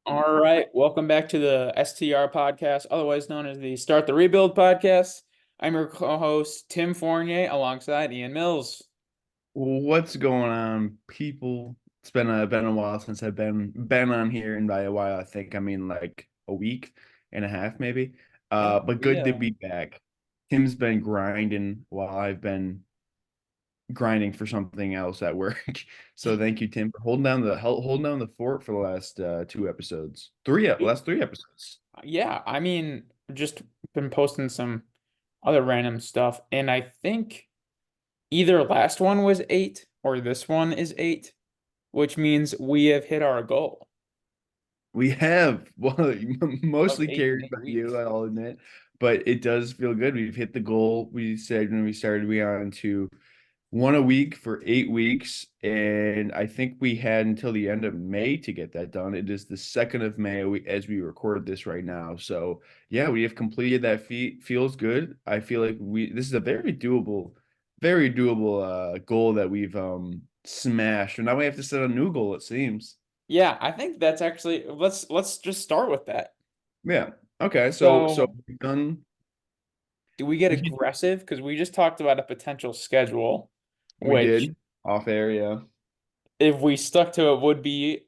All right, welcome back to the STR podcast, otherwise known as the Start the Rebuild podcast. I'm your co-host Tim Fournier alongside Ian Mills. What's going on, people? It's been a while since I've been on here, and by a while, I think I mean like a week and a half, maybe. Yeah, But good to be back. Tim's been grinding while I've been grinding for something else at work. So thank you, Tim, for holding down the fort for the last two episodes, last three episodes. yeah. I mean, just been posting some other random stuff, and I think either last one was 8 or this one is 8, which means we have hit our goal We have, well, of mostly 8 in carried 8 by you, weeks. I'll admit, but it does feel good. We've hit the goal we said when we started. We are on to one a week for 8 weeks, and I think we had until the end of May to get that done. It is the 2nd of May as we record this right now. So yeah, we have completed that feat. Feels good. I feel like this is a very doable goal that we've smashed. And now we have to set a new goal, it seems. Yeah, I think that's actually let's just start with that. Yeah. Okay. So So, we've done. do we get We did. aggressive? Because we just talked about a potential schedule, We which did off air. Yeah. if we stuck to it would be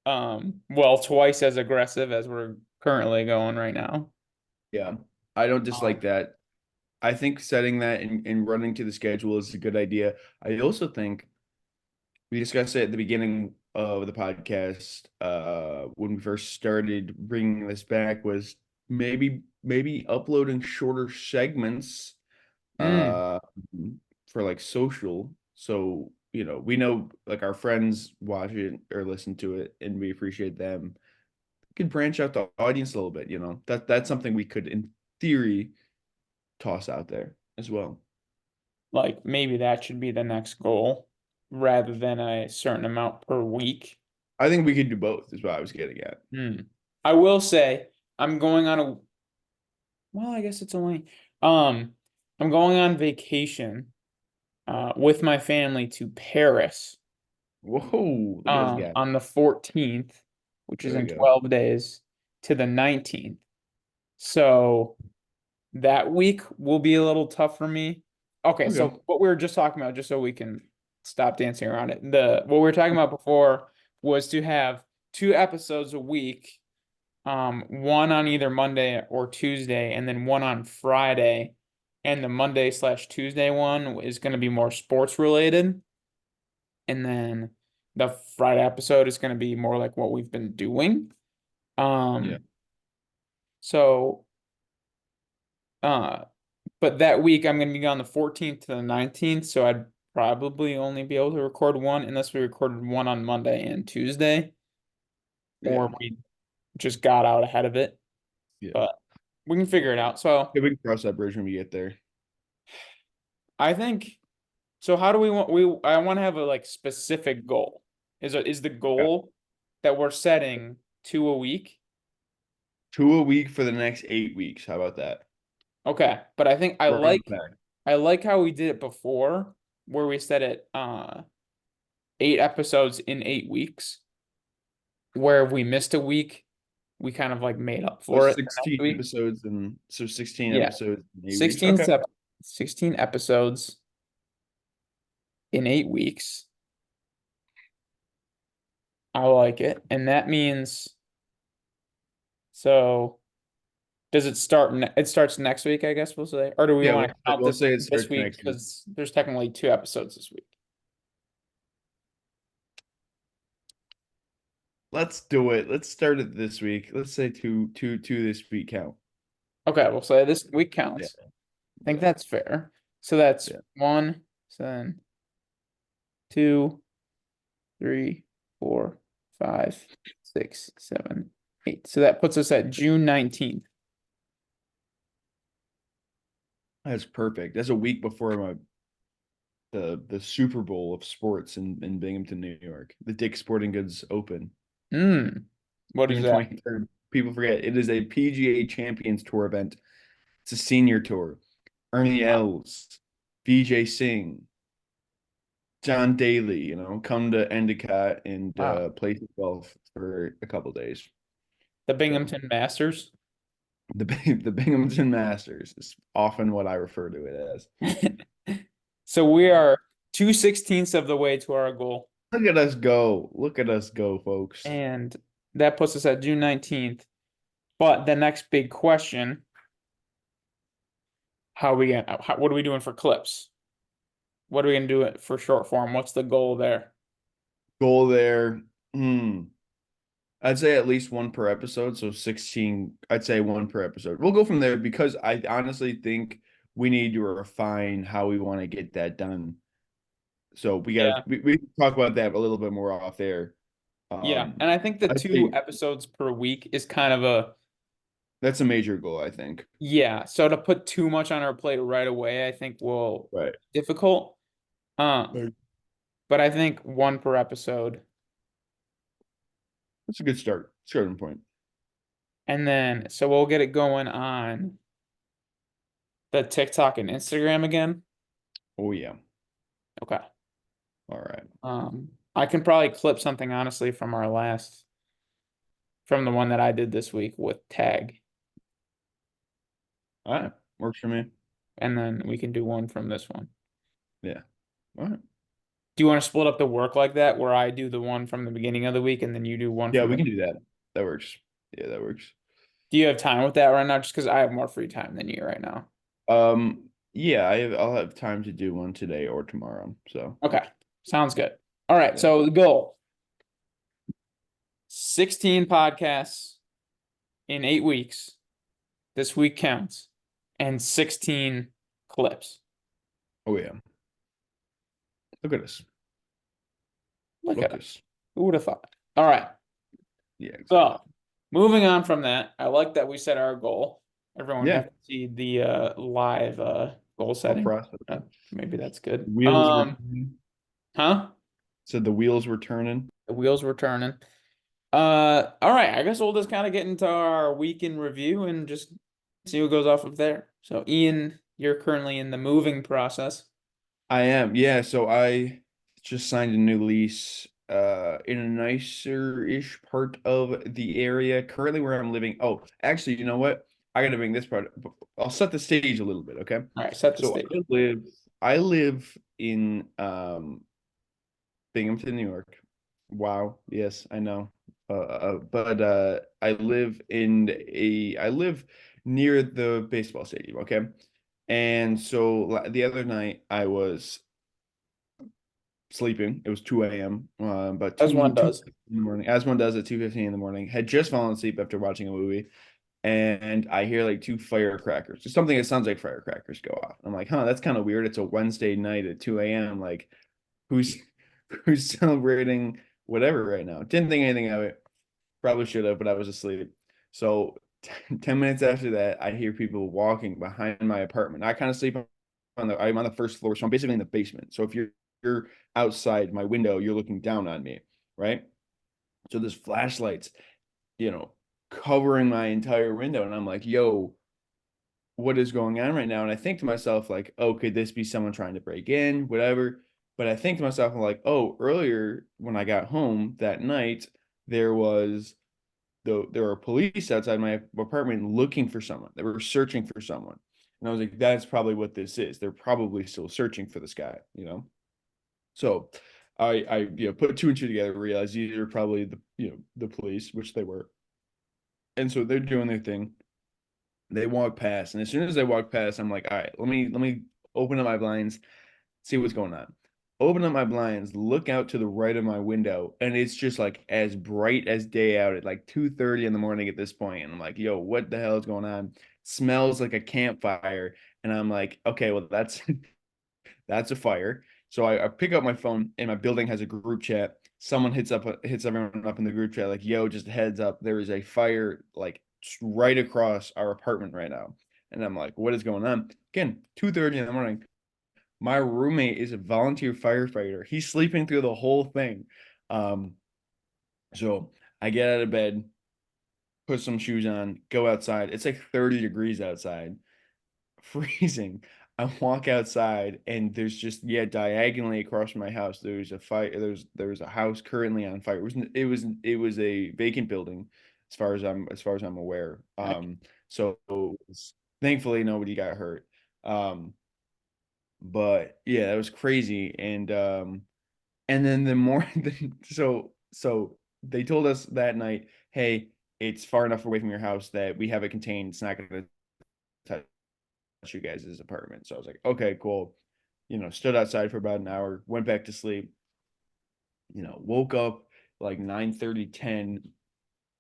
well twice as aggressive as we're currently going right now. Yeah. I don't Um, dislike that. I think setting that and running to the schedule is a good idea. I also think we discussed it at the beginning of the podcast when we first started bringing this back was maybe uploading shorter segments mm, uh for like social. So, we know like our friends watch it or listen to it and we appreciate them. We could branch out the audience a little bit, That's something we could in theory toss out there as well. like maybe that should be the next goal rather than a certain amount per week. I think we could do both, is what I was getting at. Mm. I will say I'm going on a well, I guess it's only um I'm going on vacation with my family to Paris Whoa, look at us gap. on the 14th, which is There we in go. 12 days, to the 19th. So that week will be a little tough for me. Okay, Okay. so what we were just talking about, just so we can stop dancing around it. The what we were talking about before was to have 2 episodes a week, one on either Monday or Tuesday, and then one on Friday. And the Monday/Tuesday one is going to be more sports related. And then the Friday episode is going to be more like what we've been doing. Yeah. Um, so uh but that week I'm gonna be on the 14th to the 19th, so I'd probably only be able to record one unless we recorded one on Monday and Tuesday, Yeah. or we just got out ahead of it. Yeah. But we can figure it out. So Yeah, we can cross that bridge when we get there. I think so how do we want I want to have a like specific goal. Is the Yeah. goal that we're setting 2 a week? Two a week for the next 8 weeks. How about that? Okay, but I think We're on track. I like how we did it before, where we said it 8 episodes in 8 weeks, where if we missed a week, we kind of like made up Well, for it the next 16 week. episodes and so 16 Yeah. episodes in 8 weeks. 16 Okay. sep 16 episodes in 8 weeks. I like it. And that means so does it start it starts next week, I guess we'll say. Or do we Yeah, want to count we'll say it this starts week next week. because there's technically 2 episodes this week. Let's do it. Let's start it this week. Let's say two this week count. Okay, we'll say this week Yeah. counts. I think Yeah. that's fair. So that's Yeah. one, so then 2, 3, 4, 5, 6, 7, 8. So that puts us at June 19th. That's perfect. That's a week before the Super Bowl of sports in Binghamton, New York. The Dick's Sporting Goods Open. What is June that? 23rd. People forget it is a PGA Champions Tour event. It's a senior tour. Ernie Els, VJ Singh, John Daly, come to Endicott and Wow. play some golf. for a couple days. The So Binghamton Masters. the Binghamton Masters is often what I refer to it as. So we Uh, are 2/16 of the way to our goal. Look at us go. Look at us go, folks. And that puts us at June 19th. But the next big question, what are we doing for clips? What are we gonna do it for short form? What's the goal there? Goal there. I'd say at least one per episode. So 16, I'd say one per episode. We'll go from there because I honestly think we need to refine how we want to get that done. So Yeah. we can talk about that a little bit more off there. Yeah. And I think the I'd two say episodes per week is kind of a that's a major goal, I think. yeah. So to put too much on our plate right away, I think will Right. difficult. Right. But I think one per episode. That's a good starting point. And then so we'll get it going on the TikTok and Instagram again. Oh yeah. Okay. All right. I can probably clip something honestly from the one that I did this week with tag, All right. Works for me. and then we can do one from this one. Yeah. All right. Do you want to split up the work like that, where I do the one from the beginning of the week and then you do one Yeah, from we the... can do that. That works. Yeah, that works. Do you have time with that right now? Just because I have more free time than you right now. Yeah, I'll have time to do one today or tomorrow. So Okay, sounds good. All right, yeah. so the goal: 16 podcasts in 8 weeks. This week counts, and 16 clips. Oh yeah. Look at us. Look Look at at it. us. Who would have thought? All right. Yeah, exactly. So, moving on from that, I like that we set our goal. Everyone Yeah. got to see the live goal Thought setting. process. Maybe that's good. Wheels were turning. Huh? So the wheels were turning. The wheels were turning. All right. I guess we'll just kind of get into our week in review and just see what goes off of there. So, Ian, you're currently in the moving process. I am. Yeah, so I just signed a new lease in a nicer-ish part of the area. Currently where I'm living. Oh, actually, you know what? I gotta bring this part. I'll set the stage a little bit, okay? All right, set the So stage. I live in Binghamton, New York. Wow. Yes, I know. But I live near the baseball stadium, okay? And so the other night I was sleeping. It was 2 a.m. But As 2 one 2 does. in the morning, as one does at 2:15 in the morning. Had just fallen asleep after watching a movie, and I hear like two firecrackers. Just something that sounds like firecrackers go off. I'm like, huh, that's kind of weird. It's a Wednesday night at 2 a.m. Like, who's who's celebrating whatever right now? Didn't think anything of it. Probably should have, but I was asleep. So 10 minutes after that, I hear people walking behind my apartment. I kind of sleep I'm on the first floor, so I'm basically in the basement. So if you're outside my window, you're looking down on me, right? So there's flashlights, you know, covering my entire window. And I'm like, yo, what is going on right now? And I think to myself, like, oh, could this be someone trying to break in, whatever? But I think to myself, I'm like, oh, earlier when I got home that night, there was there were police outside my apartment looking for someone. They were searching for someone. And I was like, that's probably what this is. They're probably still searching for this guy, you know? So I put two and two together, realized these are probably the police, which they were. And so they're doing their thing. They walk past, and as soon as they walk past, I'm like, all right, let me open up my blinds, see what's going on. Open up my blinds, look out to the right of my window, and it's just like as bright as day out at like 2:30 in the morning at this point. And I'm like, yo, what the hell is going on? Smells like a campfire. And I'm like, okay, well, that's that's a fire. So I pick up my phone, and my building has a group chat. Someone hits everyone up in the group chat, like, yo, just heads up, there is a fire like right across our apartment right now. And I'm like, what is going on? Again, 2:30 in the morning. My roommate is a volunteer firefighter. He's sleeping through the whole thing. Um, so I get out of bed, put some shoes on, go outside. It's like 30 degrees outside, freezing. I walk outside and there's just diagonally across from my house there's a fire there's a house currently on fire. It was a vacant building as far as I'm aware. Heck, So thankfully nobody got hurt. Um but yeah, that was crazy. And then the more so they told us that night, hey, it's far enough away from your house that we have it contained. It's not gonna touch you guys' apartment. So I was like, okay, cool. Stood outside for about an hour, went back to sleep, woke up like 9:30, 10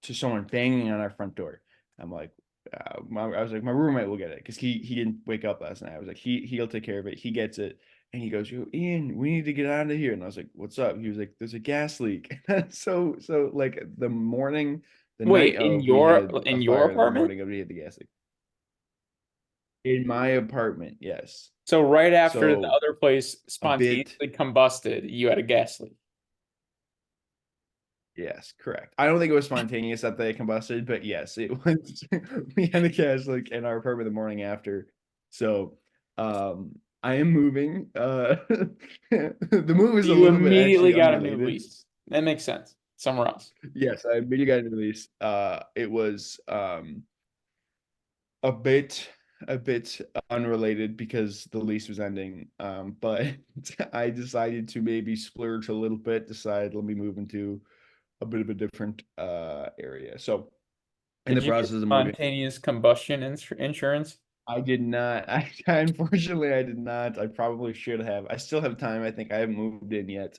to someone banging on our front door. I'm like, I was like, my roommate will get it because he didn't wake up last night. I was like, he'll take care of it. He gets it. And he goes, Yo, Ian, we need to get out of here. And I was like, what's up? He was like, there's a gas leak. So like the night wait, in of we your had a in your fire, the apartment? morning of we had the gas leak. In my apartment, yes. So right after the So other place a bit, spontaneously combusted, you had a gas leak. yes, correct. I don't think it was spontaneous that they combusted, but yes, it was. We had a gas leak in our apartment the morning after. So, I am moving. The move is a You little bit immediately actually got a new unrelated. lease. That makes sense. Somewhere else. Yes, I immediately got into these. It was a bit unrelated because the lease was ending. But I decided to maybe splurge a little bit, decide let me move into a bit of a different area. So in Did the you get process of moving, spontaneous combustion insurance? I did not. Unfortunately I did not. I probably should have. I still have time. I think I haven't moved in yet.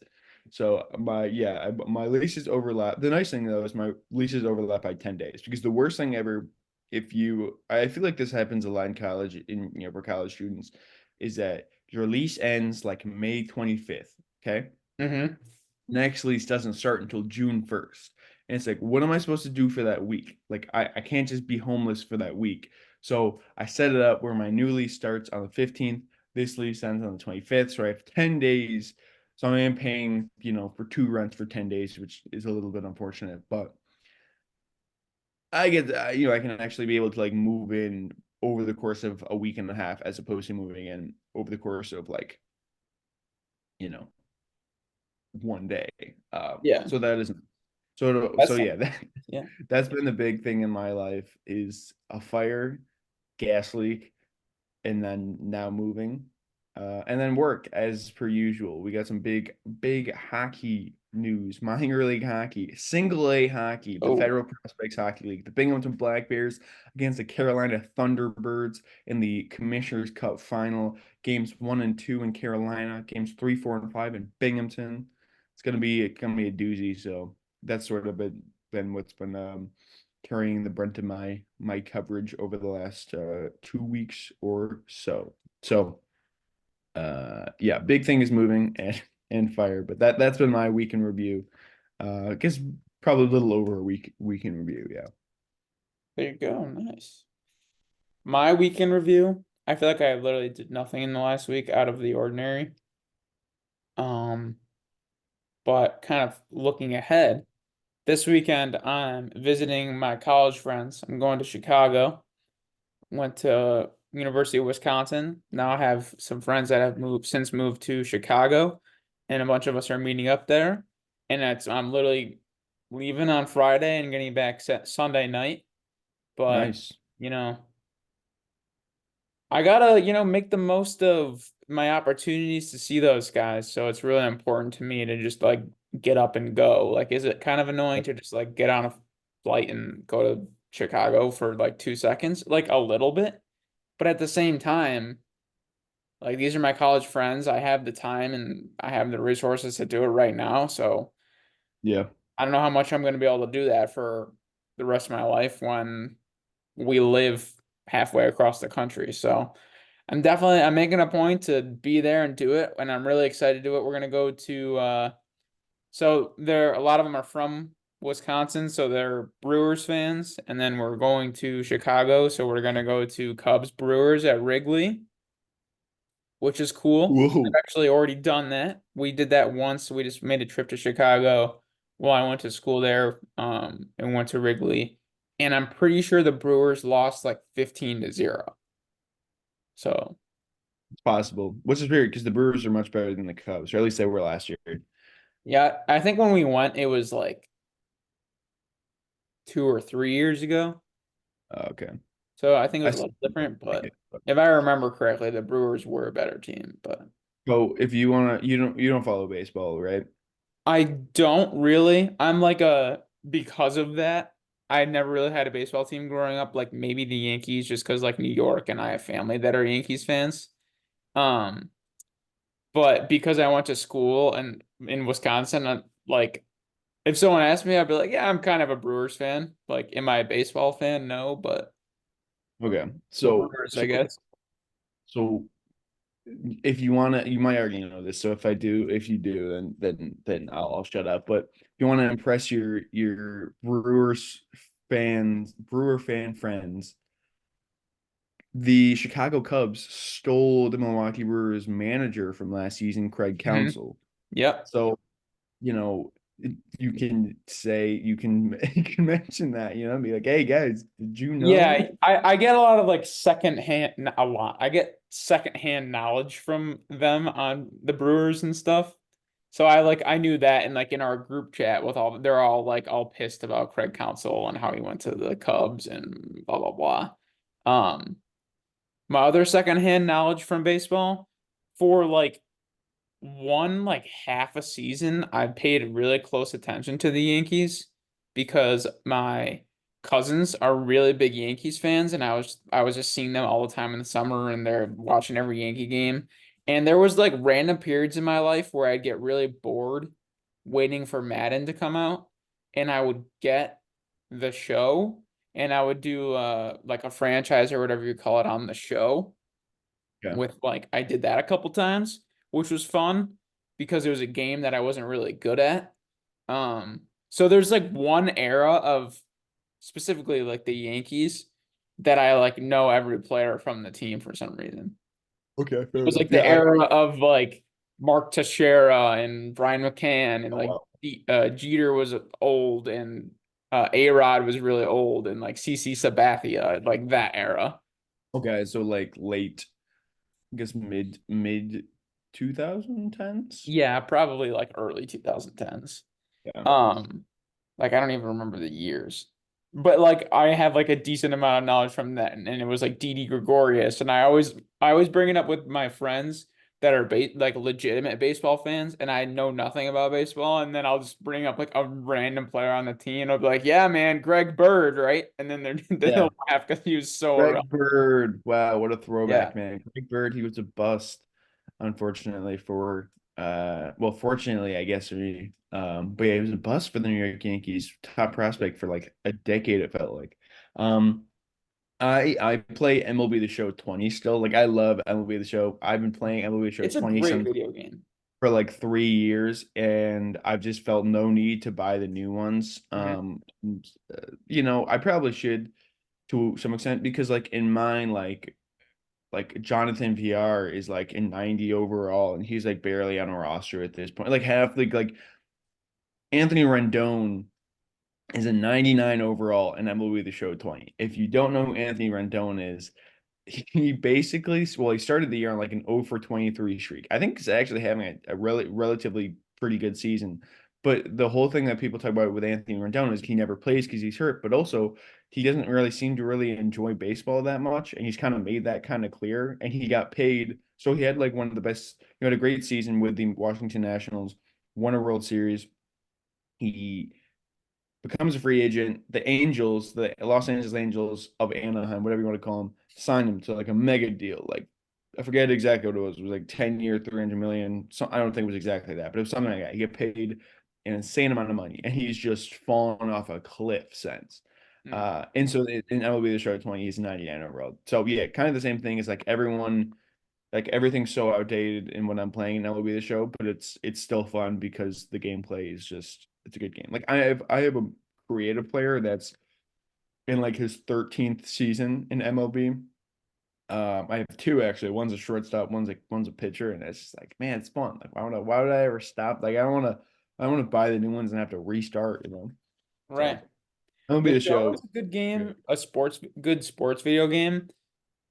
So my leases overlap. The nice thing though is my leases overlap by 10 days because the worst thing ever, I feel like this happens a lot in college for college students, is that your lease ends like May 25th. Okay. Mm-hmm. Next lease doesn't start until June 1st. And it's like, what am I supposed to do for that week? Like, I can't just be homeless for that week. So I set it up where my new lease starts on the 15th. This lease ends on the 25th. So I have 10 days. So I am paying, for two rents for 10 days, which is a little bit unfortunate. But I get, I can actually be able to like move in over the course of a week and a half as opposed to moving in over the course of like, you know, one day. Yeah, So that is so that's yeah, yeah. that's been the big thing in my life is a fire, gas leak, and then now moving. And then work as per usual. We got some big hockey news. Minor league hockey, single A hockey, the Oh, Federal Prospects Hockey League, the Binghamton Black Bears against the Carolina Thunderbirds in the Commissioner's Cup final. Games 1 and 2 in Carolina, games 3, 4, and 5 in Binghamton. It's gonna be a doozy. So that's sort of been what's been carrying the brunt of my coverage over the last 2 weeks or so. So yeah, big thing is moving and fire, but that's been my week in review. I guess probably a little over a week in review. Yeah. there you go. Nice. My weekend review. I feel like I literally did nothing in the last week out of the ordinary. Um, but kind of looking ahead, this weekend I'm visiting my college friends. I'm going to Chicago. Went to University of Wisconsin. Now I have some friends that have moved to Chicago, and a bunch of us are meeting up there. And I'm literally leaving on Friday and getting back Sunday night. But Nice. you know, I gotta, make the most of my opportunities to see those guys. So it's really important to me to just like get up and go. Like, is it kind of annoying to just like get on a flight and go to Chicago for like 2 seconds? Like a little bit. But at the same time, like these are my college friends. I have the time and I have the resources to do it right now. So Yeah. I don't know how much I'm going to be able to do that for the rest of my life when we live halfway across the country. So I'm making a point to be there and do it, and I'm really excited to do it. We're gonna go to so there a lot of them are from Wisconsin, so they're Brewers fans, and then we're going to Chicago, so we're gonna go to Cubs Brewers at Wrigley, which is cool. Whoa. I've actually already done that. We did that once. We just made a trip to Chicago while I went to school there, and went to Wrigley. And I'm pretty sure the Brewers lost like 15-0. So It's possible, which is weird because the Brewers are much better than the Cubs, or at least they were last year. Yeah, I think when we went, it was like 2 or 3 years ago. Okay. So I think it I was a still little don't different, like but it. But- if I remember correctly, the Brewers were a better team. But So if you wanna, you don't follow baseball, right? I don't really. I'm like a because of that. I never really had a baseball team growing up, like maybe the Yankees, just because like New York and I have family that are Yankees fans. Um, but because I went to school and in Wisconsin, like if someone asked me, I'd be like, yeah, I'm kind of a Brewers fan. Like, am I a baseball fan? No, but Okay. the So Brewers, I so guess. so if you wanna, you might already know this. So if you do, then I'll shut up. But if you want to impress your Brewer fan friends, the Chicago Cubs stole the Milwaukee Brewers manager from last season, Craig Hmm. Counsell. Yep. So, you know, you can say you can you can mention that, be like, hey guys, did you Yeah, know? I get a lot of like secondhand, a lot. I get secondhand knowledge from them on the Brewers and stuff. So I knew that, and like in our group chat with they're all like all pissed about Craig Counsell and how he went to the Cubs and blah blah blah. My other secondhand knowledge from baseball, for like one like half a season, I paid really close attention to the Yankees because my cousins are really big Yankees fans, and I was just seeing them all the time in the summer, and they're watching every Yankee game. And there was like random periods in my life where I'd get really bored waiting for Madden to come out, and I would get the show, and I would do like a franchise or whatever you call it on the show Yeah. with like I did that a couple times, which was fun because it was a game that I wasn't really good at. So there's like one era of specifically like the Yankees that I like know every player from the team for some reason. Okay, It fair was enough. like the Yeah, era of like Mark Teixeira and Brian McCann and oh like wow. Jeter was old and A-Rod was really old and like CC Sabathia, like that era. Okay, so like late, I guess mid 2010s. Yeah, probably like early 2010s. Yeah. Um, like I don't even remember the years. But like I have like a decent amount of knowledge from that, and it was like Didi Gregorius, and I always bring it up with my friends that are like legitimate baseball fans, and I know nothing about baseball, and then I'll just bring up like a random player on the team, and I'll be like, yeah, man, Greg Bird, right? And then Yeah. they'll laugh because he was so irrelevant. Greg Bird. Wow, what a throwback, Yeah, man. Greg Bird, he was a bust, unfortunately for well, fortunately, I guess but yeah, he was a bust for the New York Yankees, top prospect for like a decade, it felt like. Um I play MLB The Show 20 still. Like I love MLB The Show. I've been playing MLB The Show it's a 20 great since video game. for like 3 years, and I've just felt no need to buy the new ones. Mhm. I probably should to some extent because like in mine, like Jonathan VR is like in 90 overall, and he's like barely on a roster at this point. Like half like Anthony Rendon is a 99 overall in MLB The Show 20. If you don't know who Anthony Rendon is, he basically, well, he started the year on like an 0 for 23 streak. I think he's actually having a relatively pretty good season. But the whole thing that people talk about with Anthony Rendon is he never plays because he's hurt, but also he doesn't really seem to really enjoy baseball that much. And he's kind of made that kind of clear. And he got paid. So he had like one of the best, he had a great season with the Washington Nationals, won a World Series. He becomes a free agent. The Angels, the Los Angeles Angels of Anaheim, whatever you want to call them, signed him to like a mega deal. Like I forget exactly what it was. It was like 10-year, 300 million. So I don't think it was exactly that, but it was something like that. He get paid an insane amount of money, and he's just fallen off a cliff since. Mm. And so in MLB The Show 20, he's 99 overall. So yeah, kind of the same thing as like everyone, like everything's so outdated in when I'm playing in LOB The Show, but it's still fun because the gameplay is just it's a good game. Like I have a creative player that's in like his 13th season in MLB. I have two actually. One's a shortstop, one's a pitcher, and it's just like, man, it's fun. Like why would I ever stop? Like I don't want to buy the new ones and have to restart. Right. So MLB The The show Show. is a good game, good sports video game.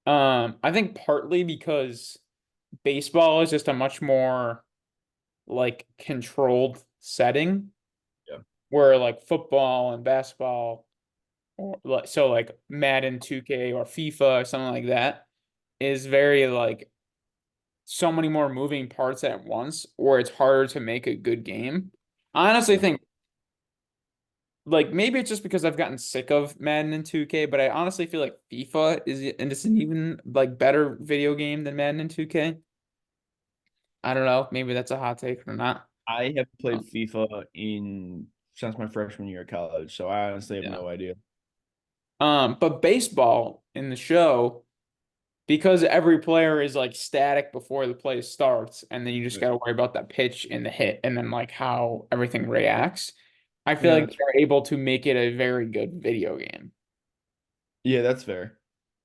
I think partly because baseball is just a much more like controlled setting Yeah. where like football and basketball or like so like Madden 2K or FIFA or something like that is very like so many more moving parts at once, or it's harder to make a good game. I honestly Yeah. think like maybe it's just because I've gotten sick of Madden and 2K, but I honestly feel like FIFA is an even like better video game than Madden and 2K. I don't know, maybe that's a hot take or not. I have played Um, FIFA in since my freshman year of college, so I honestly have yeah. no idea. But baseball in the show, because every player is like static before the play starts, and then you just Yeah, got to worry about that pitch and the hit, and then like how everything reacts. I feel yeah, like that's they're able to make it a very good video game. yeah, that's fair.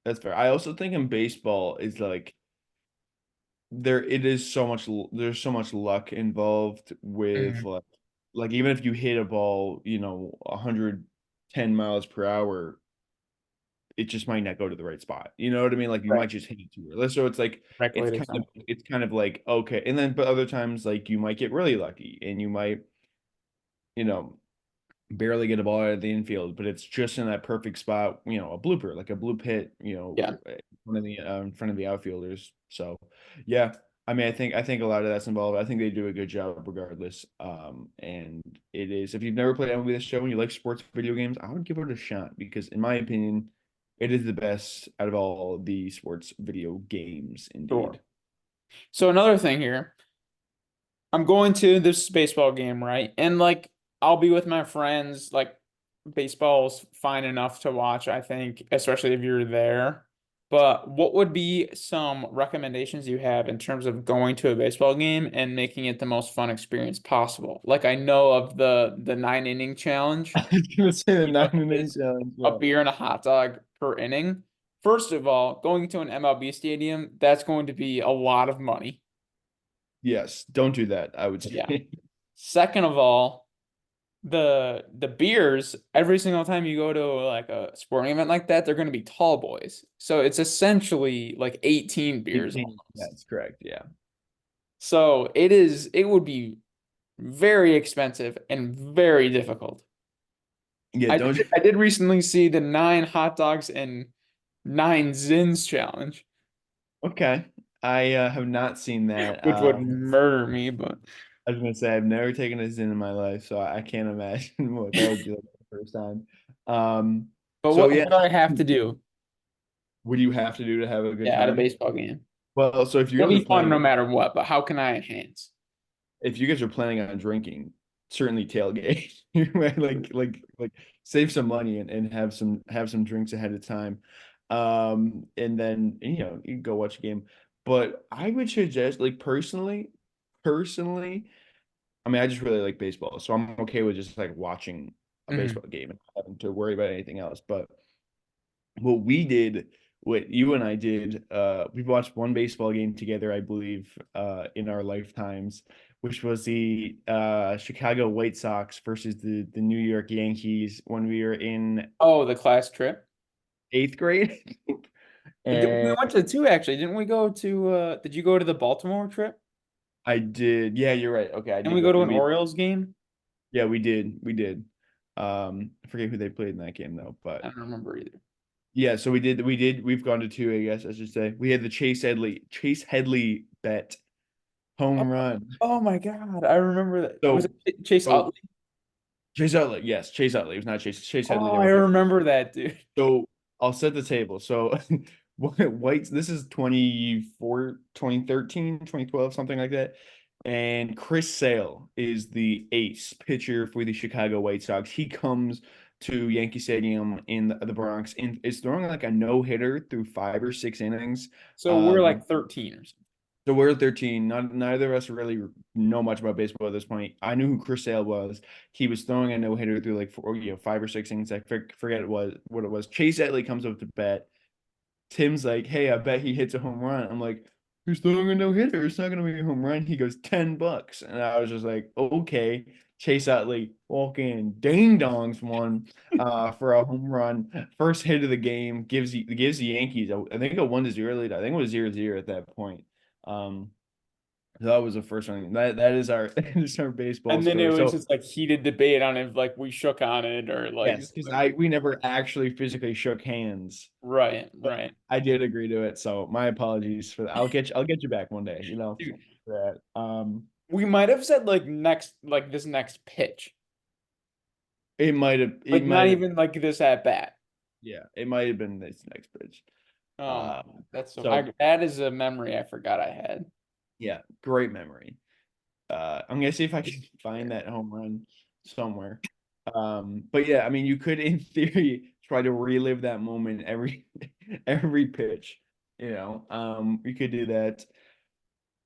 That's fair. I also think in baseball is like there it is so much there's so much luck involved with Mhm. like even if you hit a ball, 110 miles per hour, it just might not go to the right spot. You know what I mean? Like you Right. might just hit it too early. So it's like Regulated zone. it's kind of like okay. And then but other times like you might get really lucky and you might, you know, barely get a ball out of the infield, but it's just in that perfect spot, a blooper, like a bloop hit, Yeah. in front of the outfielders. So, yeah, I mean, I think a lot of that's involved. I think they do a good job regardless. And it is if you've never played MLB The Show and you like sports video games, I would give it a shot because, in my opinion, it is the best out of all the sports video games, Sure. indeed. So another thing here, I'm going to this baseball game, right? And like I'll be with my friends, like baseball's fine enough to watch, I think, especially if you're there. But what would be some recommendations you have in terms of going to a baseball game and making it the most fun experience possible? Like I know of the 9 inning challenge, I was gonna say the you know, 9 inning is challenge. a Yeah. beer and a hot dog per inning. First of all, going to an MLB stadium, that's going to be a lot of money. Yes, don't do that, I would Yeah. say. Second of all, the beers, every single time you go to like a sporting event like that, they're going to be tall boys. So it's essentially like 18 beers 18. almost. That's correct. Yeah. So it would be very expensive and very difficult. Yeah, don't. I did recently see the 9 hot dogs and 9 zins challenge, Okay. I have not seen that. which would murder me, but I was gonna say I've never taken a Zin in my life, so I can't imagine what that would be like the first time. Um, so yeah, what do I have to do? what do you have to do to have a good Yeah, at a time? baseball game. Well, so if you It'll guys are be fun planning, no matter what, but how can I enhance? if you guys are planning on drinking, certainly tailgate. Like save some money and have some drinks ahead of time. And then you can go watch a game. But I would suggest like personally, I mean I just really like baseball, so I'm okay with just like watching a Mhm. baseball game and not having to worry about anything else. But what we did, what you and I did, we watched one baseball game together, I believe, in our lifetimes, which was the Chicago White Sox versus the New York Yankees when we were in Oh, the class trip. eighth grade. We And went to two actually, didn't we go to did you go to the Baltimore trip? I did, yeah, you're right. Okay, I And did we go. go to an We Orioles game? Yeah, we did. I forget who they played in that game though, I but don't remember either. yeah, so we've gone to two, I guess I should say. We had the Chase Headley bet Oh, home run. oh my God, I remember that. Was So it Chase so Utley? Chase Utley, yes, Chase Utley. It was not Chase Headley Oh, they I were betting. remember that, dude. So I'll set the table. So White's this is 2013, 2012, something like that. And Chris Sale is the ace pitcher for the Chicago White Sox. He comes to Yankee Stadium in the Bronx and is throwing like a no-hitter through 5 or 6 innings. So we're Um, like 13 or something. so we're 13. Neither of us really know much about baseball at this point. I knew who Chris Sale was. He was throwing a no hitter through like 5 or 6 innings. I forget what it was. Chase Utley comes up to bat. Tim's like, "Hey, I bet he hits a home run." I'm like, "Who's throwing a no hitter? It's not gonna be a home run." He goes, $10, and I was just like, "Okay." Chase Utley walk in, ding dongs one for a home run, first hit of the game. Gives the Yankees, I think, a 1-0 lead. I think it was 0-0 at that point. So that was the first one. That is our that is our baseball And then it story. was So just like heated debate on if like we shook on it or like yes, because I we never actually physically shook hands. right, But right. I did agree to it, so my apologies for that. I'll get you back one day, Dude, for that. we might have said like next like this next pitch. It Like not might have, even like this at bat. yeah, it might have been this next pitch. Oh my Uh, God. That's so so that is a memory I forgot I had. yeah, great memory. I'm gonna see if I can find that home run somewhere. But yeah, I mean, you could in theory try to relive that moment every every pitch. You could do that.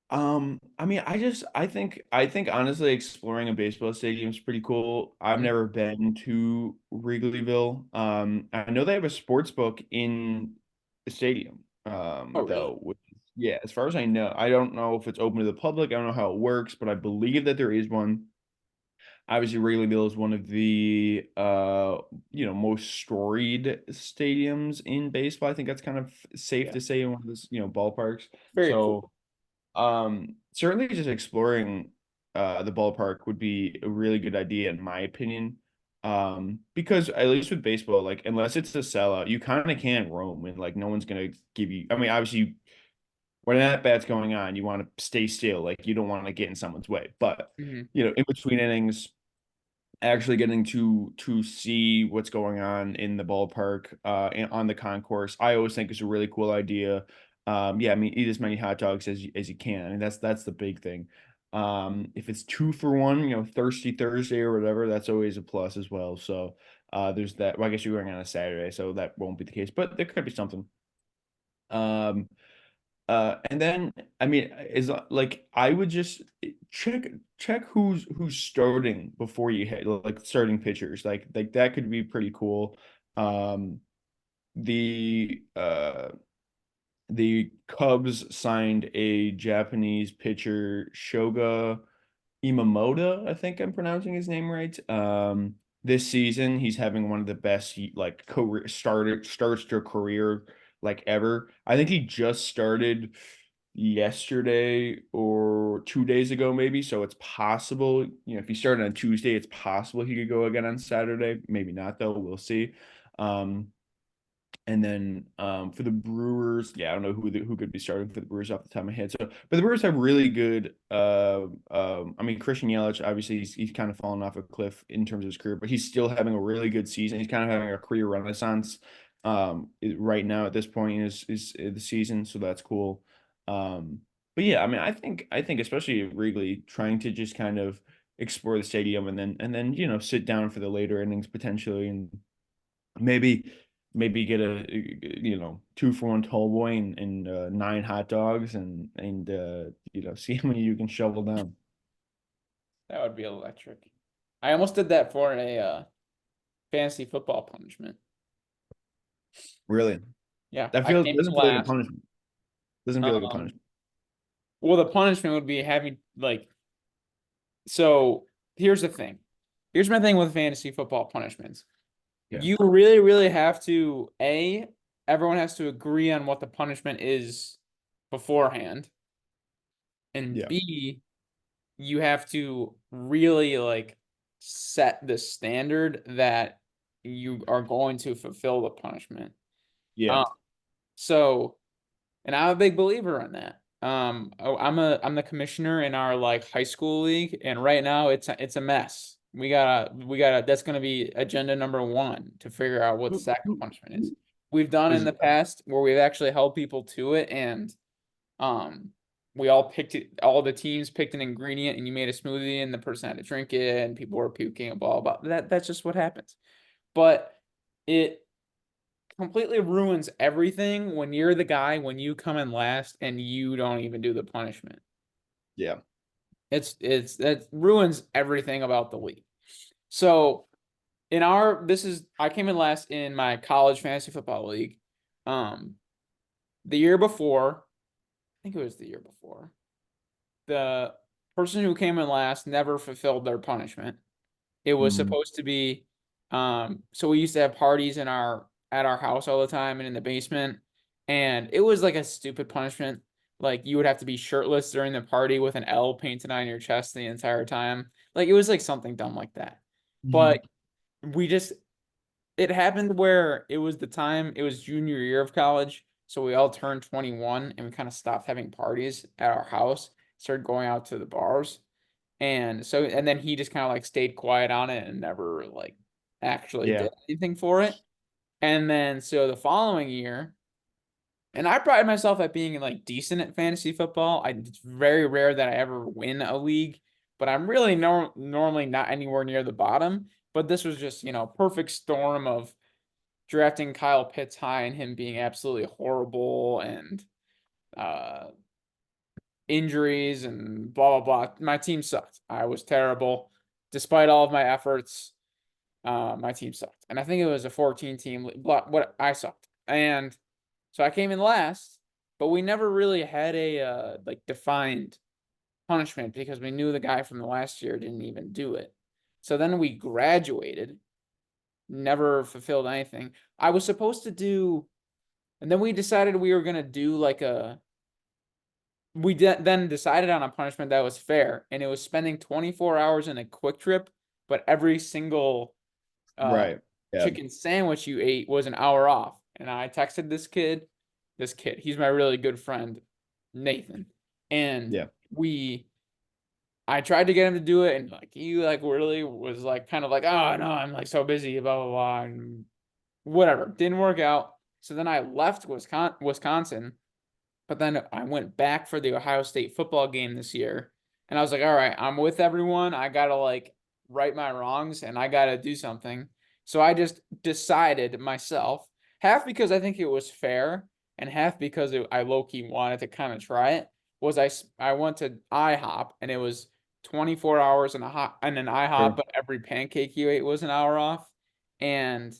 I mean, I think honestly exploring a baseball stadium is pretty cool. I've Mhm. never been to Wrigleyville. I know they have a sports book in the stadium. Oh really? Though, yeah, as far as I know, I don't know if it's open to the public. I don't know how it works, but I believe that there is one. Obviously, Wrigleyville is one of the most storied stadiums in baseball. I think that's kind of safe Yeah. to say in one of those ballparks. Very cool. So certainly just exploring the ballpark would be a really good idea in my opinion. Because at least with baseball, like unless it's a sellout, you kind of can't roam and like no one's gonna give you. I mean, obviously, when that bat's going on, you want to stay still, like you don't want to get in someone's way. But Mhm. in between innings, actually getting to see what's going on in the ballpark and on the concourse, I always think is a really cool idea. Yeah, I mean, eat as many hot dogs as you can. I mean, that's the big thing. If it's 2 for 1, Thirsty Thursday or whatever, that's always a plus as well. So there's that. Well, I guess you're going on a Saturday, so that won't be the case, but there could be something. Um, and then I mean, is like I would just check who's starting before you hit like starting pitchers. Like that could be pretty cool. Um, the uh the Cubs signed a Japanese pitcher, Shoga Imamoto, I think I'm pronouncing his name right. This season he's having one of the best like career starts to career like ever. I think he just started yesterday or 2 days ago maybe, so it's possible, if he started on Tuesday, it's possible he could go again on Saturday. Maybe not though, we'll see. Um, and then for the Brewers, yeah, I don't know who could be starting for the Brewers off the top of my head. So, but the Brewers have really good. I mean, Christian Yelich, obviously, he's kind of fallen off a cliff in terms of his career, but he's still having a really good season. He's kind of having a career renaissance right now at this point in his the season, so that's cool. Um, but yeah, I mean, I think especially at Wrigley, trying to just kind of explore the stadium and then sit down for the later innings potentially and maybe get a 2 for 1 tall boy and 9 hot dogs and see how many you can shovel down. That would be electric. I almost did that for a fantasy football punishment. Really, Yeah, that I feels came in doesn't feel like a last. punishment. Doesn't feel like a Um, punishment. well, the punishment would be having like so. Here's the thing. Here's my thing with fantasy football punishments. Yeah, You really, really have to everyone has to agree on what the punishment is beforehand, and yeah, B, you have to really like set the standard that you are going to fulfill the punishment. yeah. Um, so, and I'm a big believer in that. I'm the commissioner in our like high school league, and right now it's a mess. We gotta that's gonna be agenda number one to figure out what the sack punishment is. We've done in Is the past where we've actually held people to it, and um, we all picked it. All the teams picked an ingredient, and you made a smoothie, and the person had to drink it, and people were puking and blah blah. That's just what happens. But it completely ruins everything when you're the guy when you come in last and you don't even do the punishment. yeah. It's that ruins everything about the league. So in our this is I came in last in my college fantasy football league. Um, the year before, I think it was the year before, the person who came in last never fulfilled their punishment. It was Mm, supposed to be so we used to have parties in our at our house all the time and in the basement. And it was like a stupid punishment. Like you would have to be shirtless during the party with an L painted on your chest the entire time. Like it was like something dumb like that. Mhm. But we just it happened where it was junior year of college, so we all turned 21 and we kind of stopped having parties at our house, started going out to the bars. And then he just kind of like stayed quiet on it and never like actually Yeah. did anything for it. And then so the following year, and I pride myself at being like decent at fantasy football. It's very rare that I ever win a league, but I'm really normally not anywhere near the bottom. But this was just, perfect storm of drafting Kyle Pitts high and him being absolutely horrible and uh injuries and blah blah blah. My team sucked. I was terrible. Despite all of my efforts, my team sucked. And I think it was a 14 team what I sucked. And so I came in last, but we never really had a like defined punishment because we knew the guy from the last year didn't even do it. So then we graduated, never fulfilled anything. I was supposed to do, and then we decided we were gonna do like then decided on a punishment that was fair, and it was spending 24 hours in a quick trip, but every single uh Right. Yeah. chicken sandwich you ate was an hour off. And I texted he's my really good friend, Nathan. And Yeah. we I tried to get him to do it, and like he like really was like kind of like, oh no, I'm like so busy, blah blah blah, and whatever. Didn't work out. So then I left Wisconsin, but then I went back for the Ohio State football game this year. And I was like, all right, I'm with everyone. I gotta like right my wrongs and I gotta do something. So I just decided myself, half because I think it was fair, and half because I low key wanted to kind of try it. I went to IHOP, and it was 24 hours and a hot and an IHOP, Sure. but every pancake you ate was an hour off. And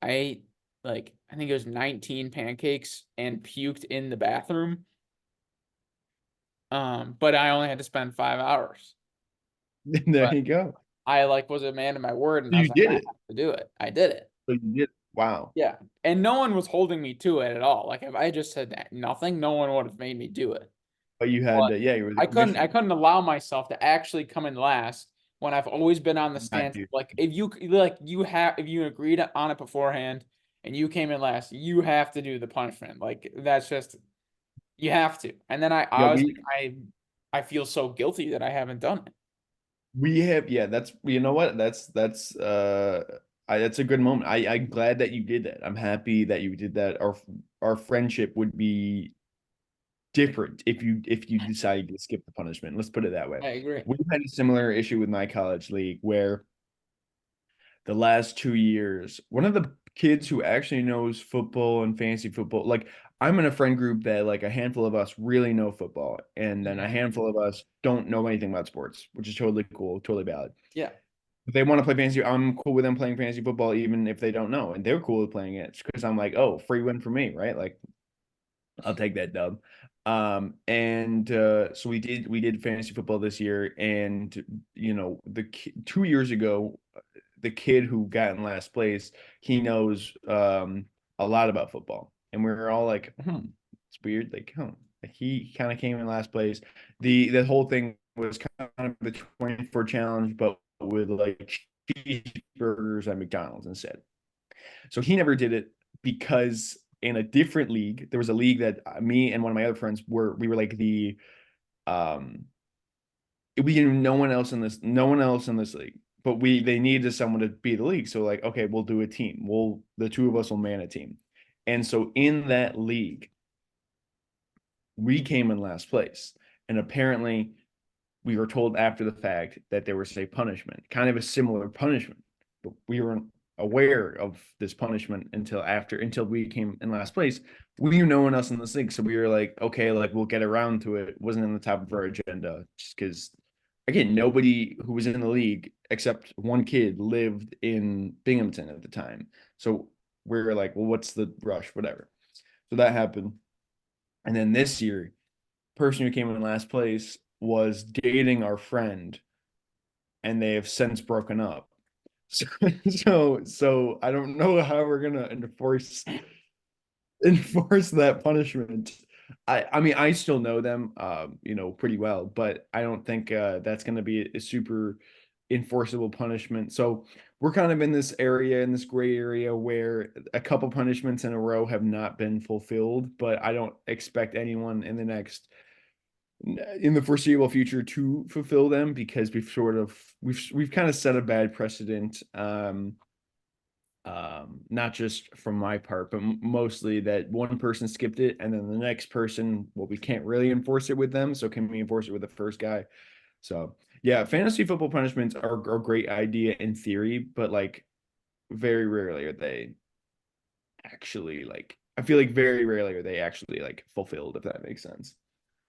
I ate like I think it was 19 pancakes and puked in the bathroom. But I only had to spend 5 hours. There But you go. I like was a man of my word, and I You was like, did I it. have to do it. I did it. So you did. Wow. Yeah. And no one was holding me to it at all. Like if I just said nothing, no one would have made me do it. But you had But to, yeah, you were the I commissioner. couldn't allow myself to actually come in last when I've always been on the Not stance. you. Like if you agreed on it beforehand and you came in last, you have to do the punishment. Like that's just you have to. And then Yeah, I was like, I feel so guilty that I haven't done it. we have, yeah, that's, you know what? That's a good moment. I'm glad that you did that. I'm happy that you did that. Our friendship would be different if you decided to skip the punishment. Let's put it that way. I agree. We've had a similar issue with my college league where the last 2 years, one of the kids who actually knows football and fantasy football, like I'm in a friend group that like a handful of us really know football, and then a Mhm. handful of us don't know anything about sports, which is totally cool, totally valid. Yeah. If they want to play fantasy, I'm cool with them playing fantasy football, even if they don't know, and they're cool with playing it because I'm like, oh, free win for me, right? Like I'll take that dub. And so we did fantasy football this year, and the 2 years ago, the kid who got in last place, he knows a lot about football, and we were all like, it's weird, like, like he kind of came in last place. The whole thing was kind of the 24 challenge, but with like cheeseburgers at McDonald's instead. So he never did it because in a different league, there was a league that me and one of my other friends we were like the um we knew no one else in this league, but they needed someone to be the league. So like, okay, we'll do a team. The two of us will man a team. And so in that league, we came in last place. And apparently we were told after the fact that there was a punishment, kind of a similar punishment, but we weren't aware of this punishment until we came in last place. We knew no one else in this league, so we were like, okay, like we'll get around to it. It wasn't in the top of our agenda, just because again, nobody who was in the league except one kid lived in Binghamton at the time. So we were like, well, what's the rush? Whatever. So that happened. And then this year, person who came in last place was dating our friend, and they have since broken up. So, so I don't know how we're gonna enforce that punishment. I mean, I still know them, pretty well, but I don't think that's going to be a super enforceable punishment. So we're kind of in this area, in this gray area, where a couple punishments in a row have not been fulfilled, but I don't expect anyone in the foreseeable future to fulfill them because we've kind of set a bad precedent. Not just from my part, but mostly that one person skipped it and then the next person, well, we can't really enforce it with them, so can we enforce it with the first guy? So yeah, fantasy football punishments are a great idea in theory, but like very rarely are they actually like, I feel like very rarely are they actually like fulfilled, if that makes sense.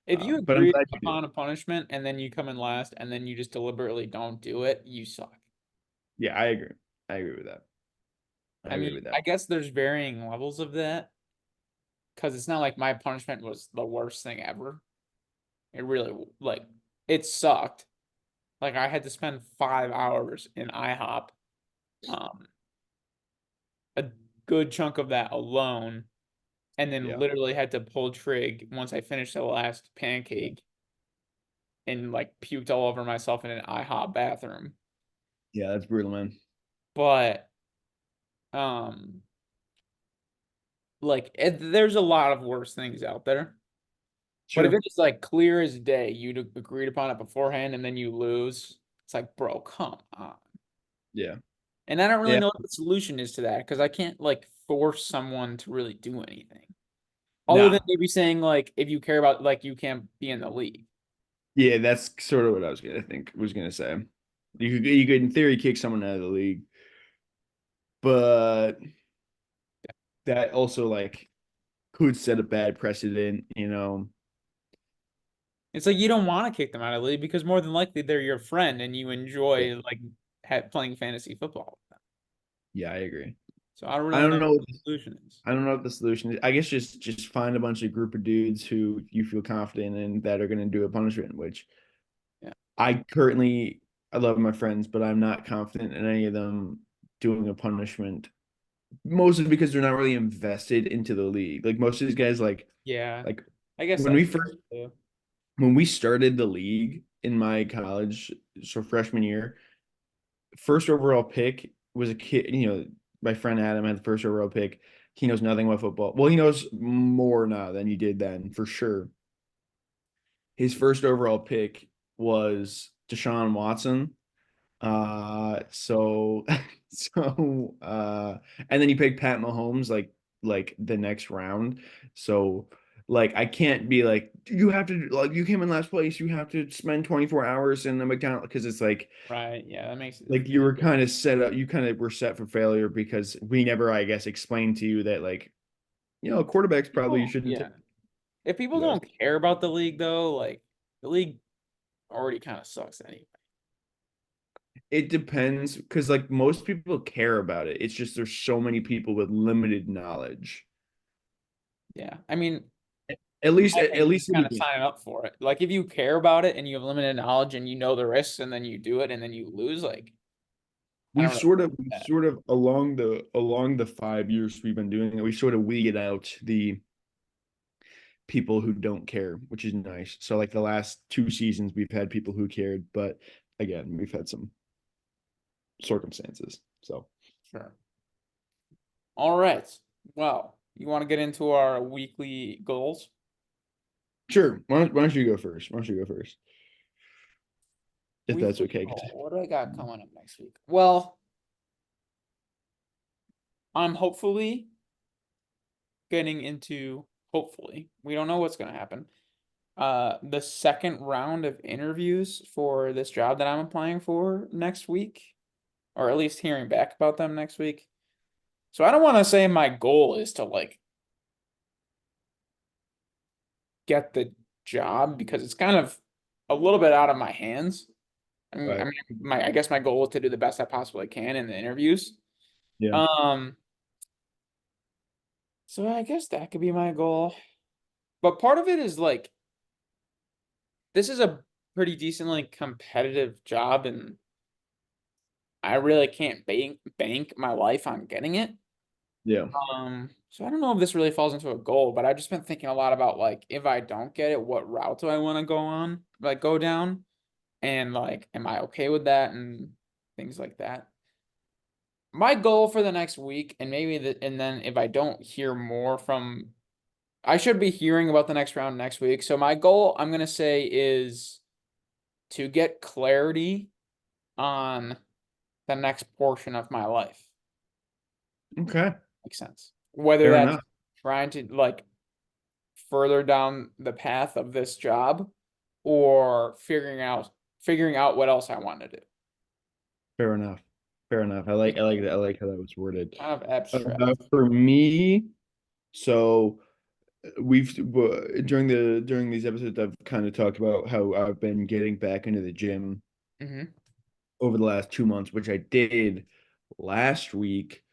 If you But I'm agree glad you did. upon a punishment and then you come in last and then you just deliberately don't do it, you suck. Yeah, I agree. I agree with that. I I agree mean, with I that. guess there's varying levels of that because it's not like my punishment was the worst thing ever. It really, like, it sucked. Like, I had to spend 5 hours in IHOP, um, a good chunk of that alone, and then Yeah. literally had to pull trig once I finished the last pancake and like puked all over myself in an IHOP bathroom. Yeah, that's brutal, man. But um there's a lot of worse things out there. But if Sure. it's like clear as day, you'd agreed upon it beforehand and then you lose, it's like, bro, come on. Yeah. And I don't really Yeah. know what the solution is to that because I can't like force someone to really do anything. Other than Nah. maybe saying like if you care about like you can't be in the league. Yeah, that's sort of what I was gonna say. You could in theory kick someone out of the league, but that also like could set a bad precedent. It's like you don't want to kick them out of the league because more than likely they're your friend and you Yeah, enjoy like playing fantasy football with them. yeah, I agree. So I don't I really know don't what know. the solution is. I don't know what the solution is. I guess just find a bunch of group of dudes who you feel confident in that are gonna do a punishment, which Yeah. I currently I love my friends, but I'm not confident in any of them doing a punishment. Mostly because they're not really invested into the league. Like most of these guys, Yeah. like I guess when that's we true first too. when we started the league in my college, so freshman year, first overall pick was a kid. My friend Adam had the first overall pick. He knows nothing about football. Well, he knows more now than he did then, for sure. His first overall pick was Deshaun Watson. So and then he picked Pat Mahomes like the next round. So like I can't be like you have to like you came in last place, you have to spend 24 hours in the McDonald's because it's Right. Yeah, that makes it like you were kind of set up, you kind of were set for failure because we never, I guess, explained to you that quarterbacks probably people, shouldn't yeah. take If people those. don't care about the league though, like the league already kind of sucks anyway. It depends because like most people care about it. It's just there's so many people with limited knowledge. Yeah. I mean, At in least my at opinion, least just kind of sign up for it. Like if you care about it and you have limited knowledge and you know the risks and then you do it and then you lose, like I don't know we've that. sort of along the 5 years we've been doing it, we sort of weeded out the people who don't care, which is nice. So like the last 2 seasons we've had people who cared, but again, we've had some circumstances. So Sure. All right. Well, you want to get into our weekly goals? sure. Why don't you go first? Why don't you go first? If that's Weekly okay. goal. What do I got coming up next week? Well, I'm hopefully getting into hopefully. We don't know what's going to happen. The second round of interviews for this job that I'm applying for next week, or at least hearing back about them next week. So I don't want to say my goal is to like get the job because it's kind of a little bit out of my hands. I Right. mean, I guess my goal is to do the best I possibly can in the interviews. Yeah. Um, so I guess that could be my goal. But part of it is like this is a pretty decently competitive job, and I really can't bank my life on getting it. Yeah. So I don't know if this really falls into a goal, but I've just been thinking a lot about like if I don't get it, what route do I want to go on, like go down, and like am I okay with that and things like that. My goal for the next week, and maybe and then if I don't hear more from, I should be hearing about the next round next week. So my goal, I'm gonna say, is to get clarity on the next portion of my life. Okay. Makes sense. Whether Fair that's enough. trying to like further down the path of this job or figuring out what else I want to do. Fair enough. Fair enough. I like that. I like how that was worded. Kind of abstract. For me, so we've during these episodes, I've kind of talked about how I've been getting back into the gym Hmm. over the last 2 months, which I did last week.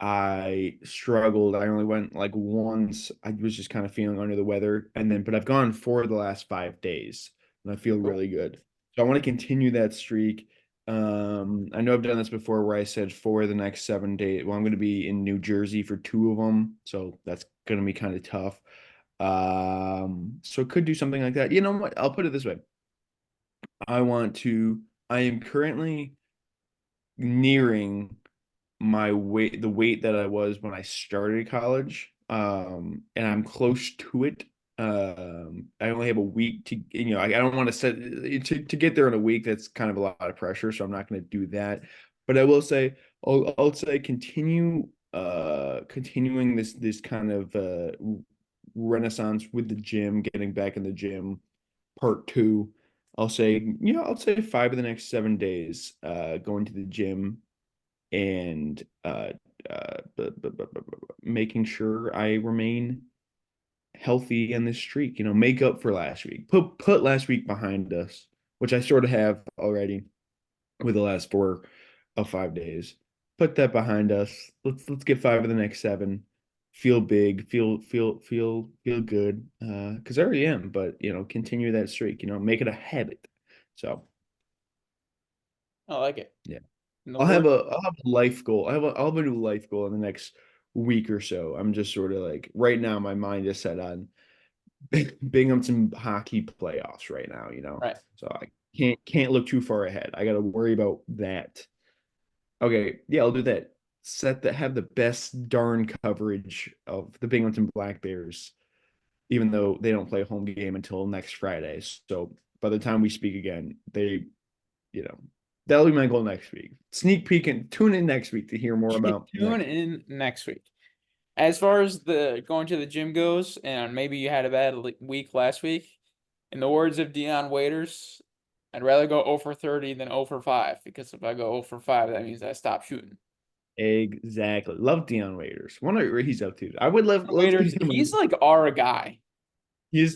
I struggled. I only went like once. I was just kind of feeling under the weather. But I've gone for the last 5 days and I feel Cool. really good. So I want to continue that streak. I know I've done this before where I said for the next 7 days. Well, I'm going to be in New Jersey for two of them. So that's going to be kind of tough. So could do something like that. You know what? I'll put it this way. I want to, I am currently nearing my weight, the weight that I was when I started college. And I'm close to it. I only have a week to, I don't want to set to get there in a week. That's kind of a lot of pressure, so I'm not going to do that. But I will say, I'll say continuing this kind of renaissance with the gym, getting back in the gym, part two. I'll say 5 of the next 7 days, going to the gym and making sure I remain healthy in this streak. Make up for last week. Put last week behind us, which I sort of have already with the last 4 of 5 days. Put that behind us. Let's get 5 of the next 7. Feel big. Feel good. Because I already am. But continue that streak. Make it a habit. So I like it. yeah. In the word, I'll have a life goal. I'll have a new life goal in the next week or so. I'm just sort of like right now my mind is set on Binghamton hockey playoffs right now. right. So I can't look too far ahead. I got to worry about that. Okay, yeah, I'll do that. Have the best darn coverage of the Binghamton Black Bears, even though they don't play a home game until next Friday. So by the time we speak again, you know, that'll be my goal next week. Sneak peek and tune in next week to hear more about Tune next. in next week. As far as the going to the gym goes, and maybe you had a bad week last week, in the words of Dion Waiters, I'd rather go 0 for 30 than 0 for 5 because if I go 0 for 5, that means I stop shooting. Exactly. Love Dion Waiters. Wonder what he's up to. I would love to Waiters, get him. he's like our guy.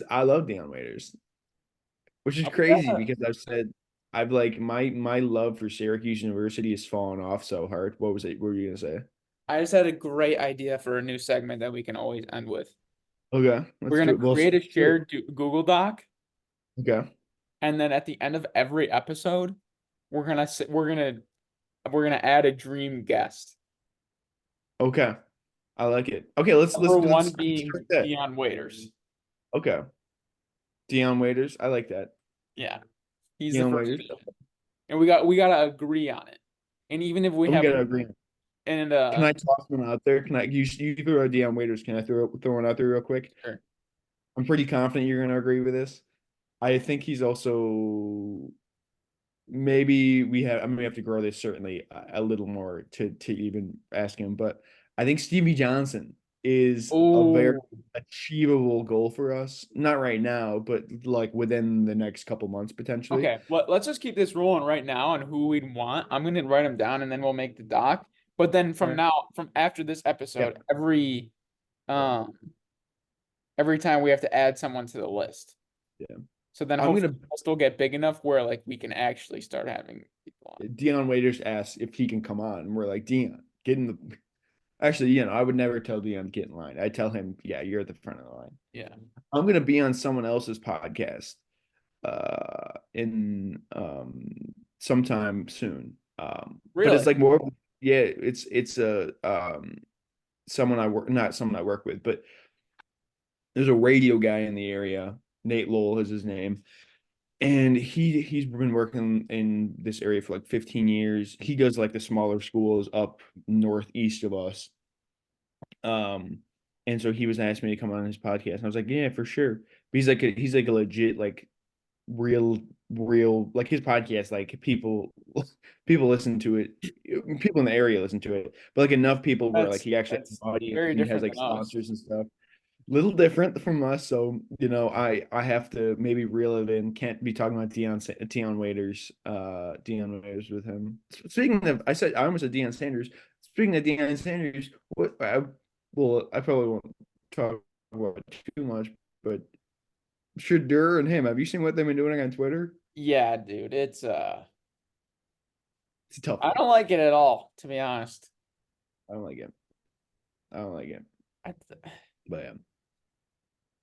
I love Dion Waiters, which is We crazy gotta, because I've like my love for Syracuse University has fallen off so hard. What was it? What were you gonna say? I just had a great idea for a new segment that we can always end with. Okay, We're let's do gonna it. Well, create a do it. shared Google Doc, Okay. and then at the end of every episode, we're gonna add a dream guest. Okay. I like it. Okay, Number one let's being start that. Dion Waiters. Okay. Dion Waiters. I like that. Yeah, he's the Dion first Waiters. pick. And we gotta agree on it. And even if we Oh, we have gotta agree. and Can I toss one out there? Can I you throw a Dion Waiters? Can I throw one out there real quick? sure. I'm pretty confident you're gonna agree with this. I think he's also maybe I'm gonna have to grow this certainly a little more to even ask him, but I think Stevie Johnson is a very Oh, achievable goal for us. Not right now, but like within the next couple months potentially. okay. Let's just keep this rolling right now on who we'd want. I'm gonna write them down and then we'll make the doc. But then All from right. now, from after this Yeah. episode, um every time we have to add someone to the list. Yeah. So then I'm hopefully gonna we'll still get big enough where like we can actually start having people on. Dion Waiters asks if he can come on, and we're like, Dion, get in the actually, I would never tell Dion to get in line. I tell him, yeah, you're at the front of the line. Yeah. I'm gonna be on someone else's podcast in sometime soon. But it's Really? like more yeah, it's a not someone I work with, but there's a radio guy in the area. Nate Lowell is his name. And he's been working in this area for like 15 years. He does like the smaller schools up northeast of us. Um, and so he was asking me to come on his podcast. And I was like, yeah, for sure. But he's like a legit, like real, real, like his podcast, like people listen to it. People in the area listen to it, but like enough people where like he actually has an That's audience very and he has different like than us. sponsors and stuff. Little different from us, so I have to maybe reel it in. Can't be talking about Dion Waiters with him. Speaking of, I almost said Deion Sanders. Speaking of Deion Sanders, I probably won't talk about it too much, but Shadur and him, have you seen what they've been doing on Twitter? Yeah, dude, It's a tough I one. don't like it at all, to be honest. I don't like it. I don't like it, I, but yeah.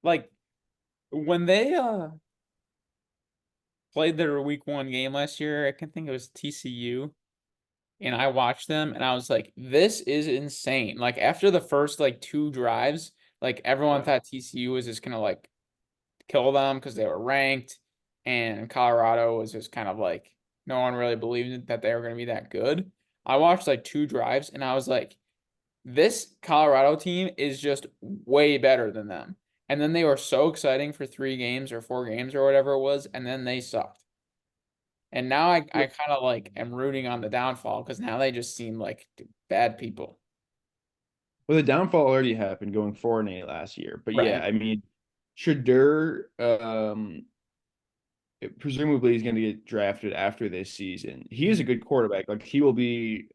like when they played their week one game last year, I can think it was TCU, and I watched them and I was like, this is insane. Like after the first like two drives, like everyone Yeah. thought TCU was just gonna like kill them because they were ranked, and Colorado was just kind of like no one really believed that they were gonna be that good. I watched like two drives and I was like, this Colorado team is just way better than them. And then they were so exciting for 3 games or 4 games or whatever it was, and then they sucked. And now I kind of like am rooting on the downfall because now they just seem like bad people. Well, the downfall already happened going 4-8 last year. But yeah, Right. I mean, Shadur, presumably he's going to get drafted after this season. He is a good quarterback. Like he will be,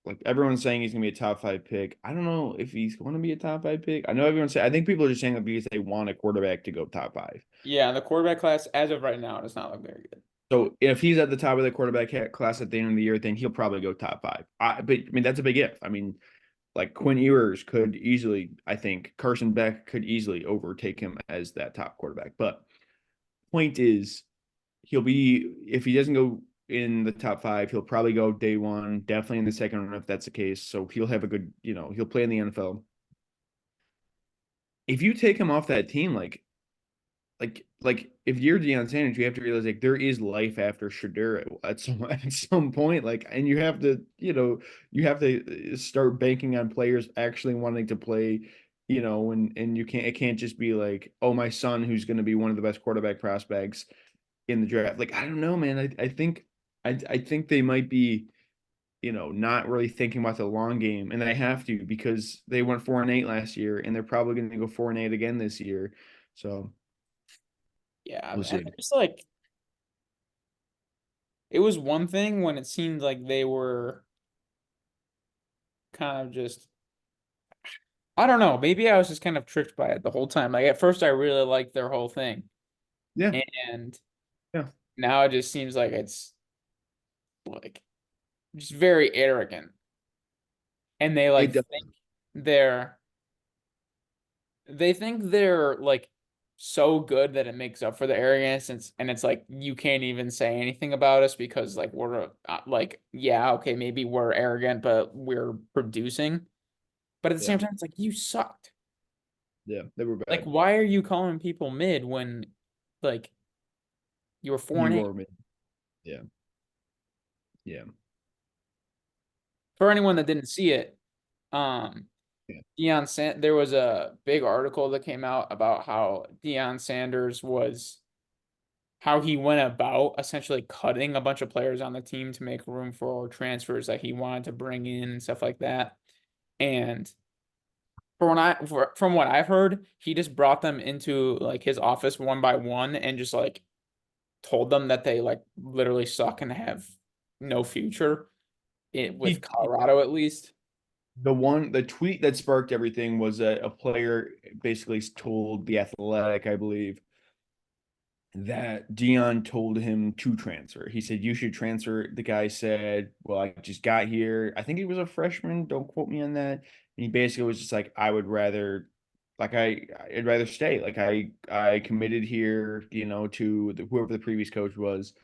like everyone's saying he's going to be a top five pick. I don't know if he's going to be a top five pick. I know everyone's saying, I think people are just saying that because they want a quarterback to go top five. Yeah, the quarterback class as of right now does not look very good. So if he's at the top of the quarterback class at the end of the year, then he'll probably go top five. But I mean, that's a big if. I mean, like Quinn Ewers could easily, I think Carson Beck could easily overtake him as that top quarterback. But point is, he'll be, if he doesn't go in the top five, he'll probably go day one, definitely in the second round if that's the case. So he'll have a good, he'll play in the NFL. If you take him off that team, like if you're Deion Sanders, you have to realize like there is life after Shadur at some point. Like, and you have to start banking on players actually wanting to play, and it can't just be like, oh, my son who's going to be one of the best quarterback prospects in the draft. Like, I don't know, man. I think they might be, not really thinking about the long game, and they have to because they went 4-8 last year, and they're probably going to go 4-8 again this year. So Yeah, we'll and see. it's like it was one thing when it seemed like they were kind of just I don't know, maybe I was just kind of tricked by it the whole time. Like at first I really liked their whole thing. Yeah, And yeah. now it just seems like it's like just very arrogant. And they It like does. they're they're like so good that it makes up for the arrogance, and it's like you can't even say anything about us because like we're like yeah, okay, maybe we're arrogant but we're producing, but at the Yeah, same time it's like you sucked. yeah, they were Like bad. why are you calling people mid when like you were 4 and You 8? were me. Yeah, yeah, For anyone that didn't see it, um yeah. there was a big article that came out about how Deion Sanders was how he went about essentially cutting a bunch of players on the team to make room for transfers that he wanted to bring in and stuff like that. And from what I've heard, he just brought them into like his office one by one and just like told them that they like literally suck and have no future with He Colorado at least. the tweet that sparked everything was a player basically told the Athletic, I believe, that Dion told him to transfer. He said, "You should transfer." The guy said, "Well, I just got here. I think he was a freshman. Don't quote me on that." And he basically was just like, "I would rather, like, I'd rather stay. Like, I committed here, to whoever the previous coach was."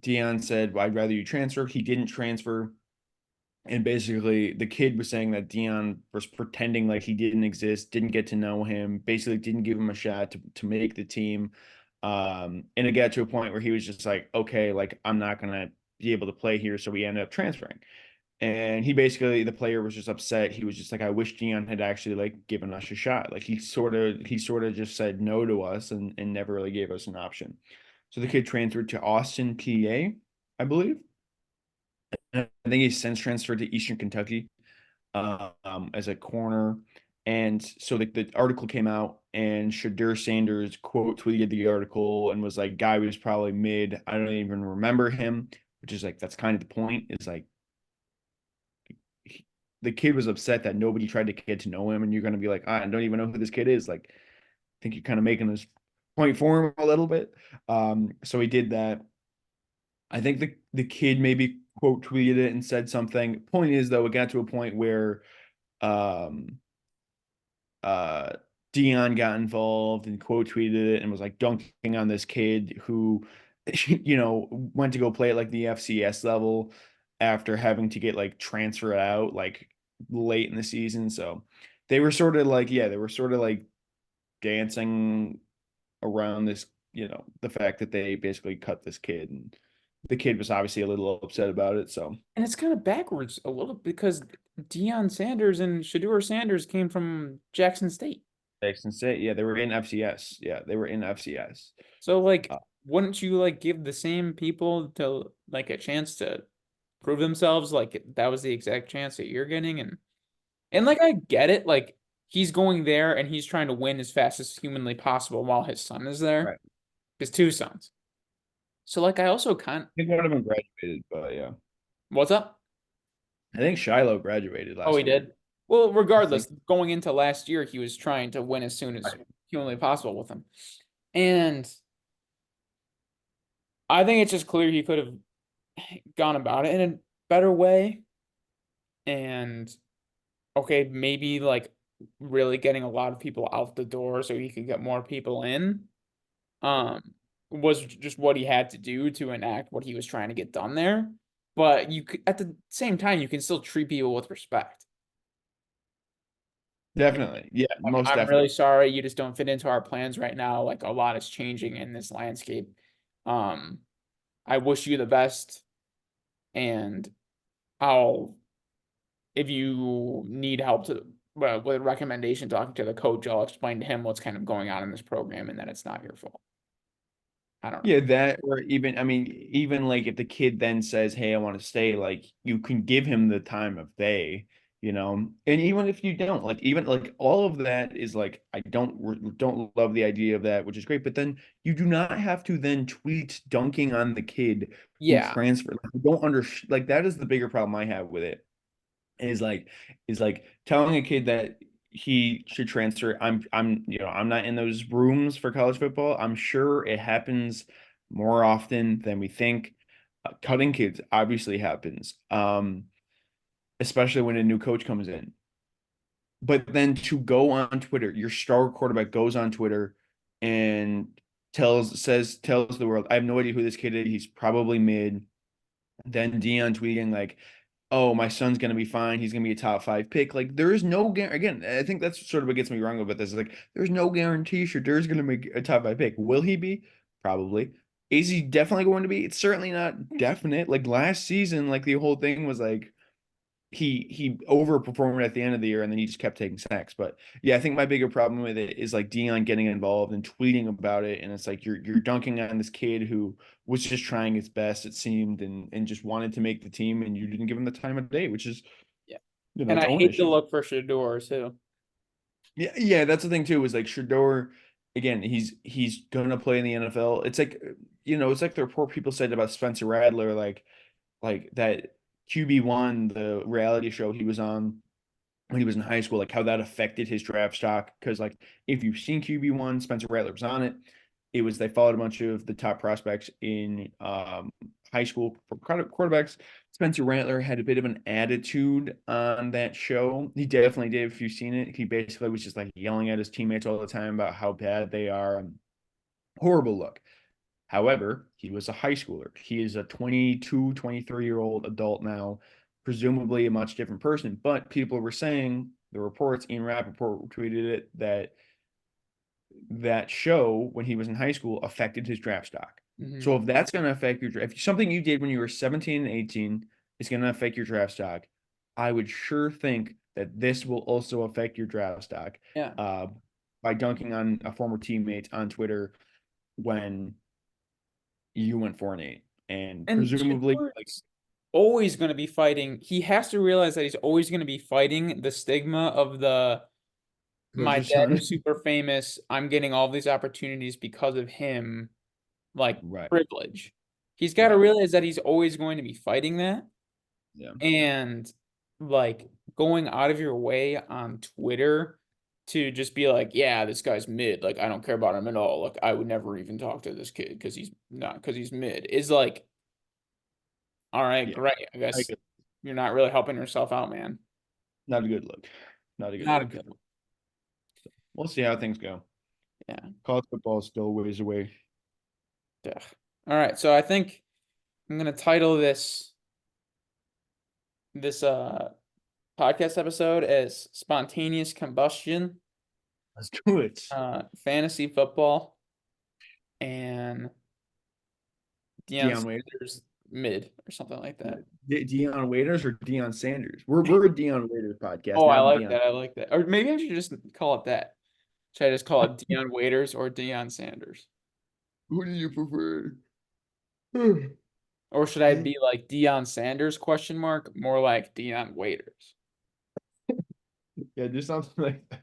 Dion said, well, "I'd rather you transfer." He didn't transfer. And basically, the kid was saying that Dion was pretending like he didn't exist, didn't get to know him, basically didn't give him a shot to make the team. And it got to a point where he was just like, okay, like I'm not gonna be able to play here, so we ended up transferring. And he basically, the player was just upset. He was just like, I wish Dion had actually like given us a shot. Like he sort of just said no to us and never really gave us an option. So the kid transferred to Austin, PA, I believe. I think he's since transferred to Eastern Kentucky as a corner. And so the article came out, and Shadur Sanders quote tweeted the article and was like, "Guy was probably mid. I don't even remember him," which is like that's kind of the point. Is like he, the kid was upset that nobody tried to get to know him, and you're gonna be like, I don't even know who this kid is. Like, I think you're kind of making this point for him a little bit. So he did that. I think the kid maybe quote tweeted it and said something. Point is though, it got to a point where um uh Dion got involved and quote tweeted it and was like dunking on this kid who went to go play at like the FCS level after having to get like transferred out like late in the season. So they were sort of like, yeah, they were sort of like dancing around this, the fact that they basically cut this kid, and the kid was obviously a little upset about it. So And it's kind of backwards a little because Deion Sanders and Shadur Sanders came from Jackson State. Jackson State, yeah, they were in FCS. Yeah, they were in FCS. So like, Uh, wouldn't you like give the same people to like a chance to prove themselves? Like that was the exact chance that you're getting, and like I get it, like he's going there and he's trying to win as fast as humanly possible while his son is there, right. his two sons. So like I also kind I think one of them graduated, but yeah. what's up? I think Shiloh graduated Oh, he last year. did. Well, I think. regardless, going into last year, he was trying to win as soon as Right. humanly possible with him. And I think it's just clear he could have gone about it in a better way. And okay, maybe like really getting a lot of people out the door so he could get more people in. Was just what he had to do to enact what he was trying to get done there. But you could, at the same time, you can still treat people with respect. Definitely. Yeah, Like, most I'm definitely. really sorry, you just don't fit into our plans right now. Like a lot is changing in this landscape. Um, I wish you the best, and I'll if you need help to well, with a recommendation talking to the coach, I'll explain to him what's kind of going on in this program and that it's not your fault. I don't know. Yeah, that or even I mean, even like if the kid then says, "Hey, I want to stay," like you can give him the time of day, And even if you don't, like even like all of that is like I don't love the idea of that, which is great, but then you do not have to then tweet dunking on the kid who Yeah. transferred. Like, I don't under like that is the bigger problem I have with it is like telling a kid that he should transfer. I'm not in those rooms for college football. I'm sure it happens more often than we think. Cutting kids obviously happens, especially when a new coach comes in. But then to go on Twitter, your star quarterback goes on Twitter and tells the world, I have no idea who this kid is. He's probably mid. Then Dion tweeting like, "Oh, my son's gonna be fine. He's gonna be a top five pick." Like, there is no guarantee. Again, I think that's sort of what gets me wrong about this. Is like, there's no guarantee Shadur's gonna make a top five pick. Will he be? Probably. Is he definitely going to be? It's certainly not definite. Like last season, like the whole thing was like he overperformed at the end of the year and then he just kept taking sacks. But yeah, I think my bigger problem with it is like Dion getting involved and tweeting about it. And it's like you're dunking on this kid who was just trying his best, it seemed, and just wanted to make the team, and you didn't give him the time of day, which is Yeah. And its I own hate to issue. look for Shador too. Yeah, yeah, that's the thing too, is like Shador, again, he's gonna play in the NFL. It's like it's like the report people said about Spencer Rattler, like that QB1, the reality show he was on when he was in high school, like how that affected his draft stock. Because like if you've seen QB1, Spencer Rattler was on it. It was they followed a bunch of the top prospects in high school for quarterbacks. Spencer Rattler had a bit of an attitude on that show. He definitely did. If you've seen it, he basically was just like yelling at his teammates all the time about how bad they are. Horrible look. However, he was a high schooler. He is a 22, 23-year-old adult now. presumably a much different person. But people were saying the reports, Ian Rappaport tweeted it, that that show when he was in high school affected his draft stock. Mhm. So if that's going to affect your if something you did when you were 17 and 18 is going to affect your draft stock, I would sure think that this will also affect your draft stock Yeah. uh, by dunking on a former teammate on Twitter when you went 4-8. And And presumably, like, Jade's always going to be fighting. He has to realize that he's always going to be fighting the stigma of the my coach's dad son. is super famous. I'm getting all these opportunities because of him, like Right, privilege. He's got to right. realize that he's always going to be fighting that Yeah. and like going out of your way on Twitter to just be like, yeah, this guy's mid. Like, I don't care about him at all. Like, I would never even talk to this kid because he's mid. Is like, all right, Yeah. great. I I guess get- you're not really helping yourself out, man. Not a good look. Not a good Not a look. good one. We'll see how things go. Yeah. College football is still a ways away. Yeah. All right. So I think I'm gonna title this podcast episode as spontaneous combustion, Let's do it. fantasy football, and Deion Dion Waiters. Sanders mid or something like that. Dion Waiters or Dion Sanders? We're a Dion Waiters podcast, Oh, I not like Dion. that. I like that. Or maybe I should just call it that. Should I just call it Deion Waiters or Deion Sanders? Who do you prefer? Or should I be like Deion Sanders question mark? More like Deion Waiters. Yeah, do something like that.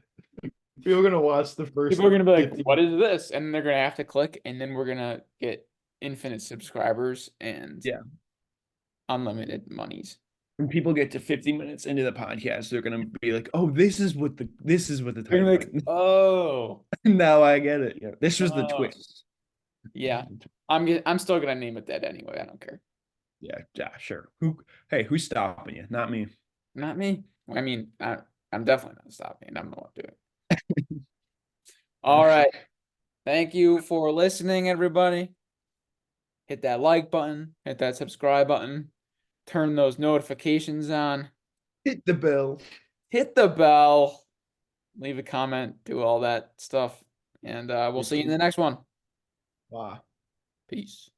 People are gonna watch the first People are gonna be like, 50. "What is this?" And they're gonna have to click, and then we're gonna get infinite subscribers and Yeah. unlimited monies. When people get to 50 minutes into the podcast, they're gonna be like, "Oh, this is what the They're title gonna be like, meant." "Oh, Now I get it. Yeah, this was the oh, twist. yeah." I'm still gonna name it that anyway. I don't care. Yeah, yeah, sure. Who's stopping you? Not me. Not me. I mean, I'm definitely not stopping. I'm the one doing it. All right. Thank you for listening, everybody. Hit that like button. Hit that subscribe button. Turn those notifications on. Hit the bell. Hit the bell. Leave a comment. Do all that stuff. And we'll see you in the next one. Wow. Peace.